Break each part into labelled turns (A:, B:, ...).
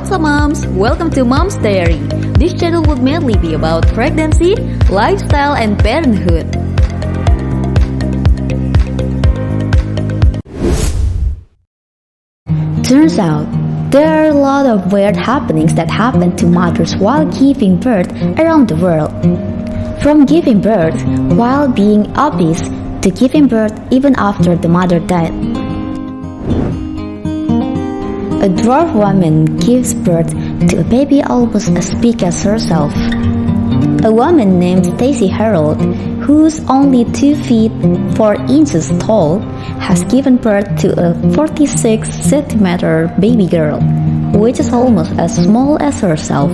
A: What's up, moms? Welcome to Mom's Diary. This channel will mainly be about pregnancy, lifestyle, and parenthood. Turns out, there are a lot of weird happenings that happen to mothers while giving birth around the world. From giving birth while being obese to giving birth even after the mother died. A dwarf woman gives birth to a baby almost as big as herself. A woman named Stacy Harold, who's only 2 feet 4 inches tall, has given birth to a 46 centimeter baby girl, which is almost as small as herself.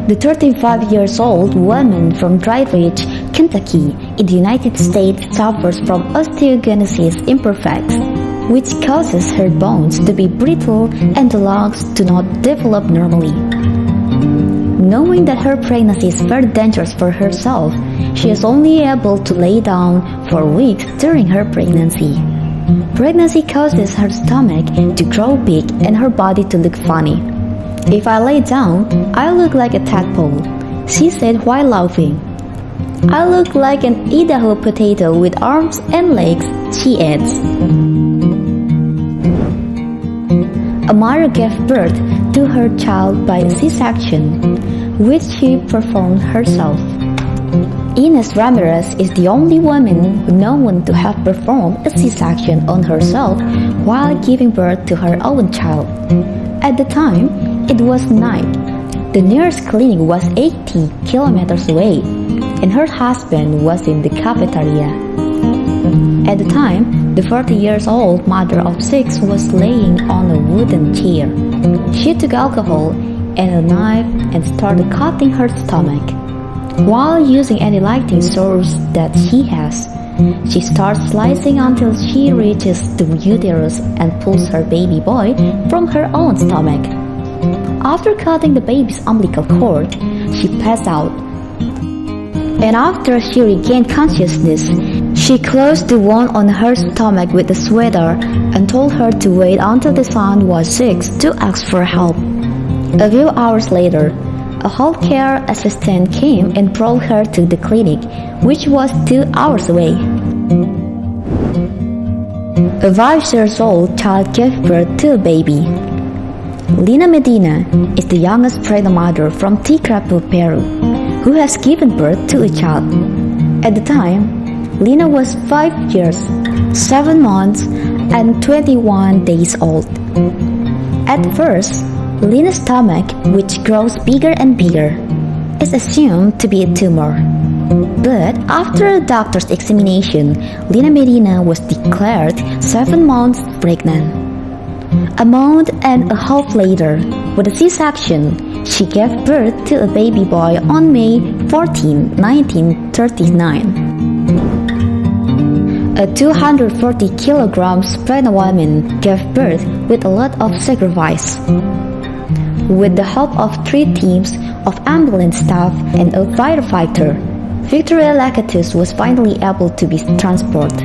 A: The 35-year-old woman from Dry Ridge, Kentucky, in the United States suffers from osteogenesis imperfecta, which causes her bones to be brittle and the lungs to not develop normally. Knowing that her pregnancy is very dangerous for herself, she is only able to lay down for weeks during her pregnancy. Pregnancy causes her stomach to grow big and her body to look funny. "If I lay down, I look like a tadpole," she said while laughing. "I look like an Idaho potato with arms and legs," she adds. A mother gave birth to her child by C-section, which she performed herself. Ines Ramirez is the only woman known to have performed a C-section on herself while giving birth to her own child. At the time, it was night. The nearest clinic was 80 kilometers away, and her husband was in the cafeteria. At the time, the 40-year-old mother of 6 was laying on a wooden chair. She took alcohol and a knife and started cutting her stomach. While using any lighting source that she has, she starts slicing until she reaches the uterus and pulls her baby boy from her own stomach. After cutting the baby's umbilical cord, she passed out. And after she regained consciousness, she closed the wound on her stomach with a sweater and told her to wait until the son was 6 to ask for help. A few hours later, a healthcare assistant came and brought her to the clinic, which was 2 hours away. A 5-year-old child gave birth to a baby. Lina Medina is the youngest pregnant mother from Ticrapu, Peru, who has given birth to a child. At the time, Lina was 5 years, 7 months, and 21 days old. At first, Lina's stomach, which grows bigger and bigger, is assumed to be a tumor. But after a doctor's examination, Lina Medina was declared 7 months pregnant. A month and a half later, with a C-section, she gave birth to a baby boy on May 14, 1939. A 240 kilograms pregnant woman gave birth with a lot of sacrifice. With the help of 3 teams of ambulance staff and a firefighter, Victoria Lacatus was finally able to be transported.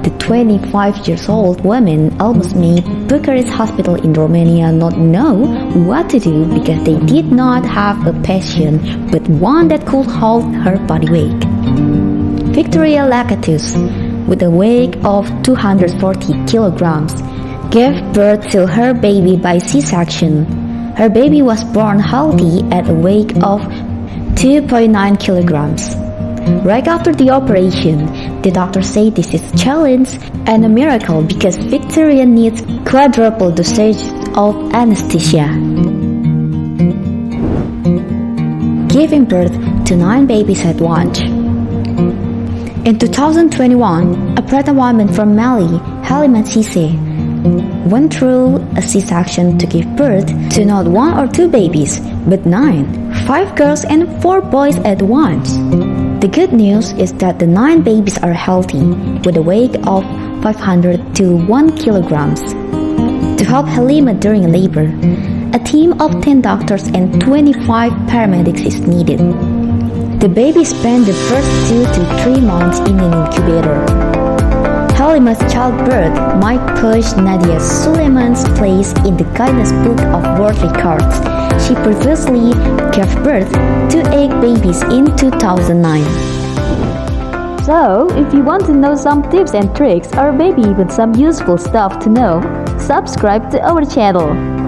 A: The 25-year-old woman almost made Bucharest Hospital in Romania not know what to do because they did not have a patient but one that could hold her body weight. Victoria Lacatus, with a weight of 240 kilograms, gave birth to her baby by C-section. Her baby was born healthy at a weight of 2.9 kilograms. Right after the operation, the doctor said this is a challenge and a miracle because Victoria needs quadruple dosage of anesthesia. Giving birth to 9 babies at once. In 2021, a pregnant woman from Mali, Halima Cisse, went through a C-section to give birth to not 1 or 2 babies, but 9, 5 girls and 4 boys at once. The good news is that the 9 babies are healthy, with a weight of 500 to 1 kilograms. To help Halima during labor, a team of 10 doctors and 25 paramedics is needed. The baby spent the first 2 to 3 months in an incubator. Halima's childbirth might push Nadia Suleiman's place in the Guinness Book of World Records. She previously gave birth to 8 babies in 2009.
B: So, if you want to know some tips and tricks or maybe even some useful stuff to know, subscribe to our channel.